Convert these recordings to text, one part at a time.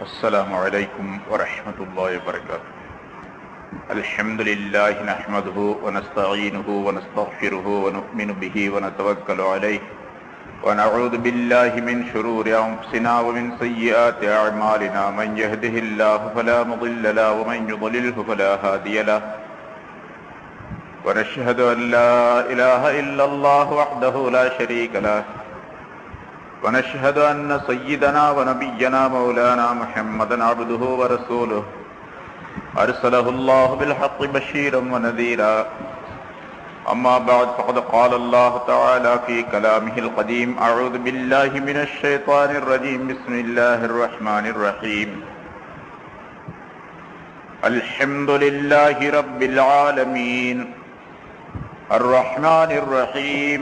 السلام عليكم ورحمة الله وبركاته. الحمد لله نحمده ونستعينه ونستغفره ونؤمن به ونتوكل عليه ونعوذ بالله من شرور أنفسنا ومن سيئات أعمالنا من يهده الله فلا مضل له ومن يضلله فلا هادي له ونشهد أن لا إله إلا الله وحده لا شريك له ونشهد أن سيدنا ونبينا مولانا محمدا عبده ورسوله أرسله الله بالحق بشيرا ونذيرا. أما بعد فقد قال الله تعالى في كلامه القديم: أعوذ بالله من الشيطان الرجيم. بسم الله الرحمن الرحيم. الحمد لله رب العالمين الرحمن الرحيم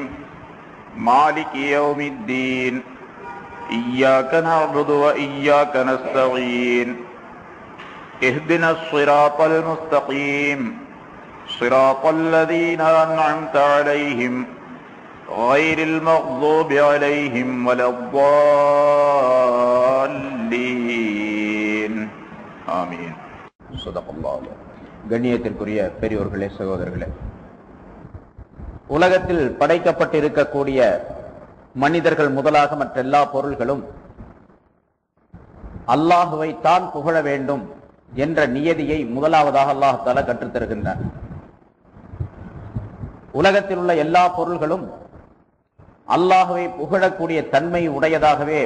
مالك يوم الدين إياك نعبد وإياك نستعين اهدنا الصراط المستقيم صراط الذين أنعمت عليهم غير المغضوب عليهم ولا الضالين آمين. صدق الله. கண்ணியத்திற்குரிய பெரியோர்களே, சகோதரர்களே, உலகத்தில் படைக்கப்பட்டிருக்கக்கூடிய மனிதர்கள் முதலாக மற்ற எல்லா பொருள்களும் அல்லாஹுவை தான் புகழ வேண்டும் என்ற நியதியை முதலாவதாக அல்லாஹ் தஆலா கற்றுத் தருகின்றார். உலகத்தில் உள்ள எல்லா பொருள்களும் அல்லாஹுவை புகழக்கூடிய தன்மை உடையதாகவே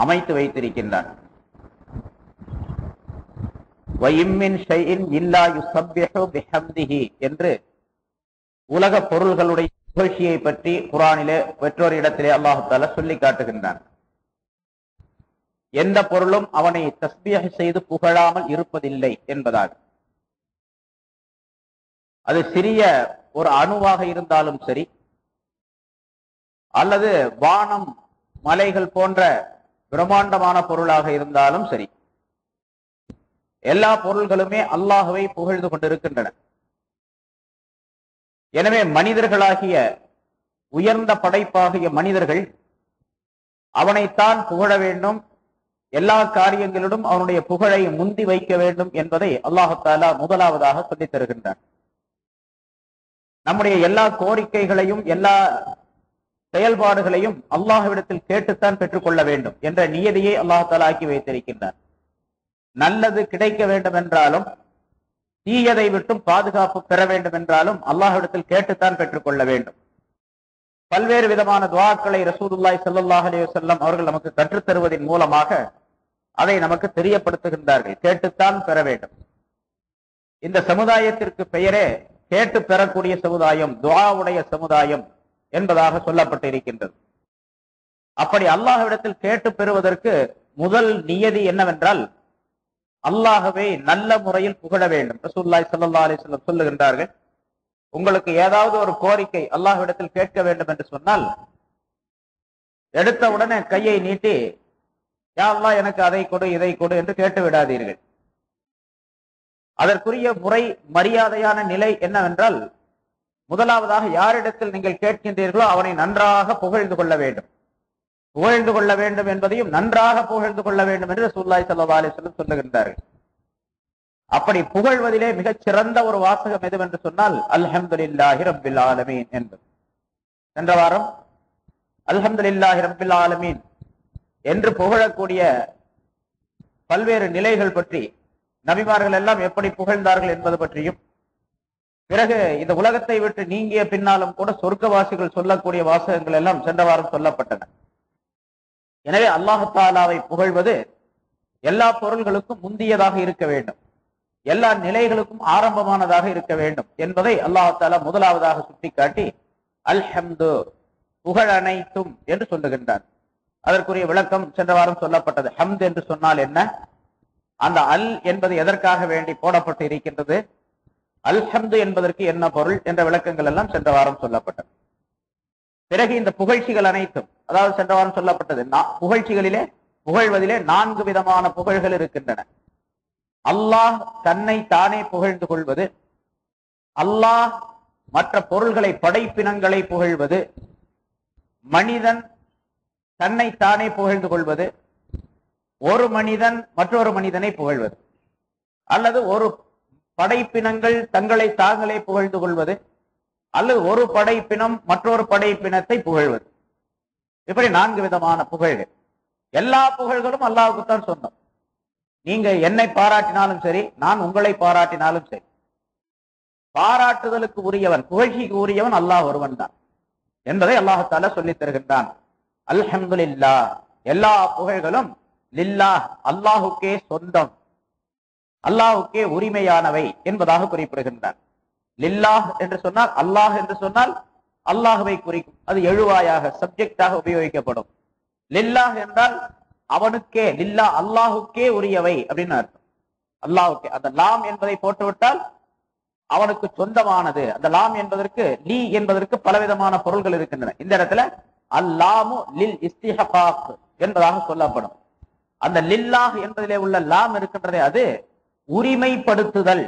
அமைத்து வைத்திருக்கின்றார். வஇம்மின் ஷைஇன் இல்லா யுஸப்பிஹு பிஹம்திஹி என்று உலக பொருள்களுடைய புகழ்ச்சியை பற்றி குர்ஆனிலே பெற்றோர் இடத்திலே அல்லாஹ் தஆலா சொல்லி காட்டுகின்றான். எந்த பொருளும் அவனை தஸ்பீஹ் செய்து புகழாமல் இருப்பதில்லை என்பதாக. அது சிறிய ஒரு அணுவாக இருந்தாலும் சரி, அல்லது வானம் மலைகள் போன்ற பிரம்மாண்டமான பொருளாக இருந்தாலும் சரி, எல்லா பொருள்களுமே அல்லாஹுவை புகழ்ந்து கொண்டிருக்கின்றன. எனவே மனிதர்களாகிய உயர்ந்த படைப்பாகிய மனிதர்கள் அவனைத்தான் புகழ வேண்டும், எல்லா காரியங்களிலும் அவனுடைய புகழை முந்தி வைக்க வேண்டும் என்பதை அல்லாஹ் தஆலா முதலாவதாக சொல்லித் தருகின்றான். நம்முடைய எல்லா கோரிக்கைகளையும் எல்லா செயல்பாடுகளையும் அல்லாஹ்விடத்தில் கேட்டுத்தான் பெற்றுக்கொள்ள வேண்டும் என்ற நியதியை அல்லாஹ் தஆலா ஆக்கி வைத்திருக்கின்றான். நல்லது கிடைக்க வேண்டும் என்றாலும், தீயதை விட்டும் பாதுகாப்பு பெற வேண்டும் என்றாலும் அல்லாஹ்விடத்தில் கேட்டுத்தான் பெற்றுக்கொள்ள வேண்டும். பல்வேறு விதமான துஆக்களை ரசூலுல்லாஹி ஸல்லல்லாஹு அலைஹி வஸல்லம் அவர்கள் நமக்கு கற்றுத் தருவதன் மூலமாக அதை நமக்கு தெரியப்படுத்துகின்றார்கள். கேட்டுத்தான் பெற வேண்டும். இந்த சமுதாயத்திற்கு பெயரே கேட்டு பெறக்கூடிய சமுதாயம், துஆவுடைய சமுதாயம் என்பதாக சொல்லப்பட்டு இருக்கின்றது. அப்படி அல்லாஹ்விடத்தில் கேட்டு பெறுவதற்கு முதல் நியதி என்னவென்றால், அல்லாஹ்வை நல்ல முறையில் புகழ வேண்டும். ரசூலுல்லாஹி ஸல்லல்லாஹு அலைஹி வஸல்லம் சொல்லுகின்றார்கள், உங்களுக்கு ஏதாவது ஒரு கோரிக்கை அல்லாஹ்விடத்தில் கேட்க வேண்டும் என்று சொன்னால், எடுத்த உடனே கையை நீட்டி யா அல்லாஹ் எனக்கு அதை கொடு இதை கொடு என்று கேட்டு விடாதீர்கள். அதற்குரிய முறை மரியாதையான நிலை என்னவென்றால், முதலாவதாக யாரிடத்தில் நீங்கள் கேட்கின்றீர்களோ அவனை நன்றாக புகழ்ந்து கொள்ள வேண்டும். புகழ்ந்து கொள்ள வேண்டும் என்பதையும் நன்றாக புகழ்ந்து கொள்ள வேண்டும் என்று ரசூலுல்லாஹி ஸல்லல்லாஹு அலைஹி வஸல்லம் சொல்லுகின்றார்கள். அப்படி புகழ்வதிலே மிகச் சிறந்த ஒரு வாசகம் எதுவென்று சொன்னால், அல்ஹம்துலில்லாஹி ரப்பில் ஆலமீன் என்பது. சென்ற வாரம் அல்ஹம்துலில்லாஹி ரப்பில் ஆலமீன் என்று புகழக்கூடிய பல்வேறு நிலைகள் பற்றி, நபிமார்கள் எல்லாம் எப்படி புகழ்ந்தார்கள் என்பது பற்றியும், பிறகு இந்த உலகத்தை விட்டு நீங்கிய பின்னாலும் கூட சொர்க்கவாசிகள் சொல்லக்கூடிய வாசகங்கள் எல்லாம் சென்ற வாரம் சொல்லப்பட்டன. எனவே அல்லாஹ் தஆலாவை புகழ்வது எல்லா பொருள்களுக்கும் முந்தியதாக இருக்க வேண்டும், எல்லா நிலைகளுக்கும் ஆரம்பமானதாக இருக்க வேண்டும் என்பதை அல்லாஹ் தஆலா முதலாவதாக சுட்டிக்காட்டி அல்ஹம்து புகழ் அனைத்தும் என்று சொல்லுகின்றார். அதற்குரிய விளக்கம் சென்ற வாரம் சொல்லப்பட்டது. ஹம்த் என்று சொன்னால் என்ன, அந்த அல் என்பது எதற்காக வேண்டி போடப்பட்டு இருக்கின்றது, அல்ஹம்து என்பதற்கு என்ன பொருள் என்ற விளக்கங்கள் எல்லாம் சென்ற வாரம் சொல்லப்பட்டது. பிறகு இந்த புகழ்ச்சிகள் அனைத்தும், அதாவது சென்ற வாரம் சொல்லப்பட்டது, புகழ்வதிலே 4 விதமான புகழ்கள் இருக்கின்றன. அல்லாஹ் தன்னை தானே புகழ்ந்து கொள்வது, அல்லாஹ் மற்ற பொருள்களை படைப்பினங்களை புகழ்வது, மனிதன் தன்னை தானே புகழ்ந்து கொள்வது, ஒரு மனிதன் மற்றொரு மனிதனை புகழ்வது, அல்லது ஒரு படைப்பினங்கள் தங்களை தாங்களே புகழ்ந்து கொள்வது, அல்லது ஒரு படைப்பினம் மற்றொரு படைப்பினத்தை புகழ்வது. இப்படி 4 விதமான புகழ்கள். எல்லா புகழ்களும் அல்லாஹ்வுக்குத்தான் சொந்தம். நீங்க என்னை பாராட்டினாலும் சரி, நான் உங்களை பாராட்டினாலும் சரி, பாராட்டுதலுக்கு உரியவன், புகழ்ச்சிக்கு உரியவன் அல்லாஹ் ஒருவன் தான் என்பதை அல்லாஹ் தஆலா சொல்லித் தருகின்றான். அல்ஹம்துலில்லாஹ், எல்லா புகழ்களும் லில்லாஹ், அல்லாஹுக்கே சொந்தம், அல்லாஹுக்கே உரிமையானவை என்பதாக குறிப்பிடுகின்றான். லில்லாஹ் என்று சொன்னால், அல்லாஹ் என்று சொன்னால் அல்லாஹுவை குறிக்கும். அது எழுவாயாக, சப்ஜெக்டாக உபயோகிக்கப்படும். லில்லாஹ் என்றால் அவனுக்கே, லில்லா அல்லாஹுக்கே உரியவை அப்படின்னு அர்த்தம். அல்லாஹுக்கே, அந்த லாம் என்பதை போட்டுவிட்டால் அவனுக்கு சொந்தமானது. அந்த லாம் என்பதற்கு, லீ என்பதற்கு பலவிதமான பொருள்கள் இருக்கின்றன. இந்த இடத்துல அல்லாமு லில் இஸ்திஹகாக் என்பதாக சொல்லப்படும். அந்த லில்லாஹ் என்பதிலே உள்ள லாம் இருக்கின்றதே, அது உரிமைப்படுத்துதல்.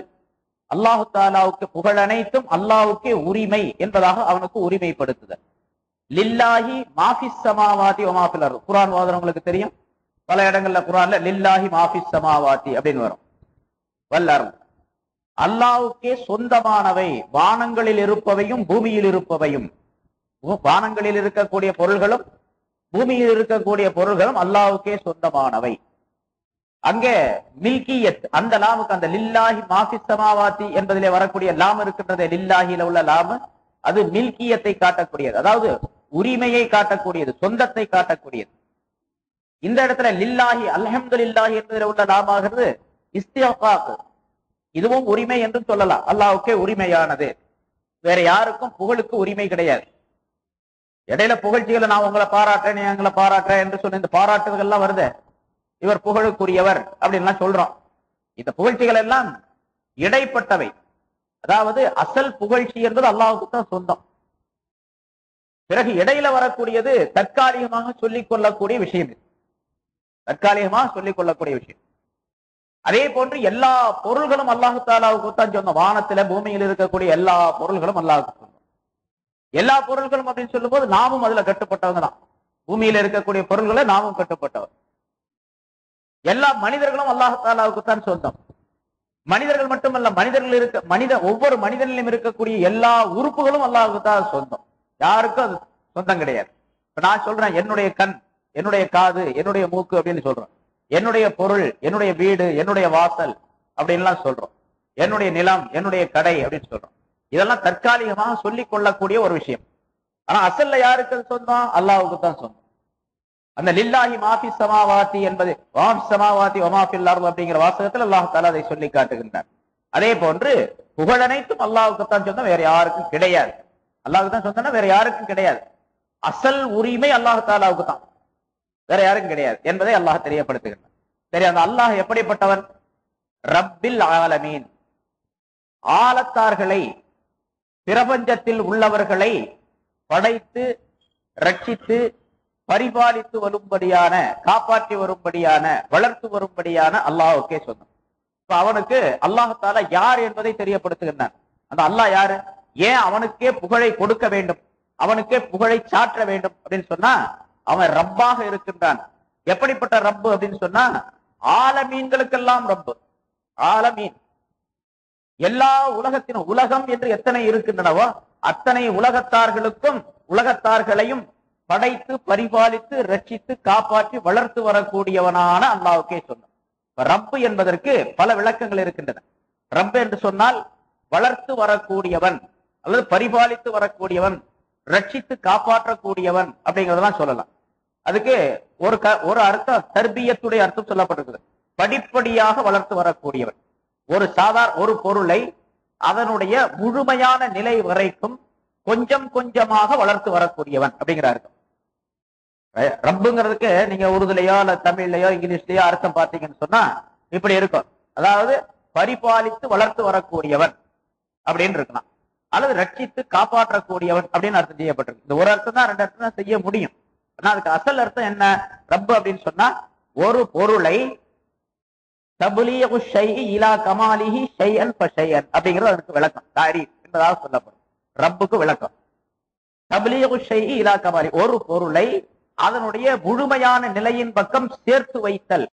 அல்லாஹு தாலாவுக்கு புகழ் அனைத்தும் அல்லாஹுக்கே உரிமை என்பதாக அவனுக்கு உரிமைப்படுத்துதல். லில்லாஹி மாஃபிஸ் ஸமாவாதி வ மாஃபில் அர்த். குர்ஆன் ஓதுறவங்களுக்கு தெரியும், பல இடங்கள்ல குர்ஆன்ல லில்லாஹி மாஃபிஸ் ஸமாவாதி அப்படின்னு வரும். வல்லர், அல்லாஹுக்கே சொந்தமானவை, வானங்களில் இருப்பவையும் பூமியில் இருப்பவையும். வானங்களில் இருக்கக்கூடிய பொருள்களும் பூமியில் இருக்கக்கூடிய பொருள்களும் அல்லாஹுக்கே சொந்தமானவை. அங்கே மில்கியத், அந்த லாமுக்கு, அந்த லில்லாஹி மாஃபிஸ் ஸமாவாதி என்பதிலே வரக்கூடிய லாம் இருக்கின்றதே, லில்லாஹில உள்ள லாம், அது மில்கியத்தை காட்டக்கூடியது, அதாவது உரிமையை காட்டக்கூடியது, சொந்தத்தை காட்டக்கூடியது. இந்த இடத்துல லில்லாஹி அல்ஹம்துலில்லாஹி என்பதில் உள்ள லாமாகிறது இஸ்திஹகாக், இதுவும் உரிமை என்று சொல்லலாம். அல்லாஹ்வுக்கே உரிமையானது, வேற யாருக்கும் புகழுக்கு உரிமை கிடையாது. இடையில புகழ்ச்சிகளை நான் உங்களை பாராட்டுறேன், நீ எங்களை பாராட்டுறேன் என்று சொன்ன இந்த பாராட்டுகள் எல்லாம் வருது, இவர் புகழுக்குரியவர் அப்படின்லாம் சொல்றோம். இந்த புகழ்ச்சிகள் எல்லாம் இடைப்பட்டவை. அதாவது அசல் புகழ்ச்சி என்பது அல்லாஹ்வுக்கு தான் சொந்தம். பிறகு இடையில வரக்கூடியது தற்காலிகமாக சொல்லிக் கொள்ளக்கூடிய விஷயம், தற்காலிகமாக சொல்லிக் கொள்ளக்கூடிய விஷயம். அதே போன்று எல்லா பொருள்களும் அல்லாஹு தாலாவுக்கு தான் சொந்தம். வானத்துல பூமியில் இருக்கக்கூடிய எல்லா பொருள்களும் அல்லாஹ்வுக்கு சொந்தம். எல்லா பொருள்களும் அப்படின்னு சொல்லும் போது நாமும் அதுல கட்டுப்பட்டவங்க தான். பூமியில இருக்கக்கூடிய பொருள்களை நாமும் கட்டுப்பட்டவர். எல்லா மனிதர்களும் அல்லாஹு தாலாவுக்கு தான் சொந்தம். மனிதர்கள் மட்டுமல்ல, ஒவ்வொரு மனிதனிலும் இருக்கக்கூடிய எல்லா உறுப்புகளும் அல்லாஹ்வுக்கு தான் சொந்தம். யாருக்கும் அது சொந்தம் கிடையாது. இப்ப நான் சொல்றேன், என்னுடைய கண், என்னுடைய காது, என்னுடைய மூக்கு அப்படின்னு சொல்றோம். என்னுடைய பொருள், என்னுடைய வீடு, என்னுடைய வாசல் அப்படின்லாம் சொல்றோம். என்னுடைய நிலம், என்னுடைய கடை அப்படின்னு சொல்றோம். இதெல்லாம் தற்காலிகமாக சொல்லிக் கொள்ளக்கூடிய ஒரு விஷயம். ஆனா அசல்ல யாருக்கு அது சொந்தம்? அல்லாஹ்வுக்கு தான் சொந்தம். அந்த லில்லாஹி மாஃபிஸ் ஸமாவாதி என்பது வாஃபிஸ் ஸமாவாதி வ மாஃபில் அர்த் அப்படிங்கிற வாசகத்தில் அல்லாஹ் தஆலா அதை சொல்லி காட்டுகின்றார். அதே போன்று புகழ் அனைத்தும் அல்லாஹ்வுக்கு தான் சொந்தம், வேற யாருக்கும் கிடையாது. அல்லாஹ்வுக்கு தான் சொந்தம்னா வேற யாருக்கும் கிடையாது. அசல் உரிமை அல்லாஹ் தஆலாவுக்கு தான், வேற யாருக்கும் கிடையாது என்பதை அல்லாஹ் தெரியப்படுத்துகின்றார். சரி, அந்த அல்லாஹ் எப்படிப்பட்டவன்? ரப்பில் ஆலமீன், ஆலத்தார்களை, பிரபஞ்சத்தில் உள்ளவர்களை படைத்து ரட்சித்து பரிபாலித்து வரும்படியான, காப்பாற்றி வரும்படியான, வளர்த்து வரும்படியான அல்லாஹ்வுக்கே சொந்தம். இப்ப அவனுக்கு அல்லாஹ் தஆலா யார் என்பதை தெரியப்படுத்துகின்றான். அந்த அல்லாஹ் யாரு, ஏன் அவனுக்கே புகழை கொடுக்க வேண்டும், அவனுக்கே புகழை சாற்ற வேண்டும் அப்படின்னு சொன்னா, அவன் ரப்பாக இருக்கின்றான். எப்படிப்பட்ட ரப்பு அப்படின்னு சொன்னா, ஆலமீன்களுக்கெல்லாம் ரப்பு. ஆலமீன் எல்லா உலகத்தினும், உலகம் என்று எத்தனை இருக்கின்றனவோ அத்தனை உலகத்தார்களுக்கும், உலகத்தார்களையும் படைத்து பரிபாலித்து ரட்சித்து காப்பாற்றி வளர்த்து வரக்கூடியவனான அல்லாஹ்வுக்கே சொந்தம். ரப்பு என்பதற்கு பல விளக்கங்கள் இருக்கின்றன. ரப்பு என்று சொன்னால் வளர்த்து வரக்கூடியவன், அல்லது பரிபாலித்து வரக்கூடியவன், ரட்சித்து காப்பாற்றக்கூடியவன் அப்படிங்கிறதெல்லாம் சொல்லலாம். அதுக்கு ஒரு அர்த்தம், தர்பியத்துடைய அர்த்தம் சொல்லப்பட்டிருக்குது. படிப்படியாக வளர்த்து வரக்கூடியவன். ஒரு பொருளை அதனுடைய முழுமையான நிலை வரைக்கும் கொஞ்சம் கொஞ்சமாக வளர்த்து வரக்கூடியவன் அப்படிங்கிற அர்த்தம். ரப்புங்கிறதுக்கு நீங்க உருதுலையோ அல்ல தமிழ்லையோ இங்கிலீஷ்லயோ அர்த்தம் பார்த்தீங்கன்னு சொன்னா இப்படி இருக்கும். அதாவது பரிபாலித்து வளர்த்து வரக்கூடியவன் அப்படின்னு இருக்கலாம், அல்லது ரட்சித்து காப்பாற்றக்கூடியவன் அப்படின்னு அர்த்தம் செய்யப்பட்டிருக்கு. இந்த ஒரு அர்த்தம் தான், 2 அர்த்தம் தான் செய்ய முடியும். ஆனா அதுக்கு அசல் அர்த்தம் என்ன? ரப்பு அப்படின்னு சொன்னா ஒரு பொருளை தபுலியகு ஷைஇ இலா கமாலிஹி ஷைஅன் ஃபஷைஅன் அப்படிங்கிறது அதுக்கு விளக்கம், தாரீஃப் என்பதாக சொல்லப்படும். ரப்புக்கு விளக்கம் தபுலியகு ஷைஇ இலா கமாலி, ஒரு பொருளை அதனுடைய முழுமையான நிலையின் பக்கம் சேர்த்து வைத்தல்.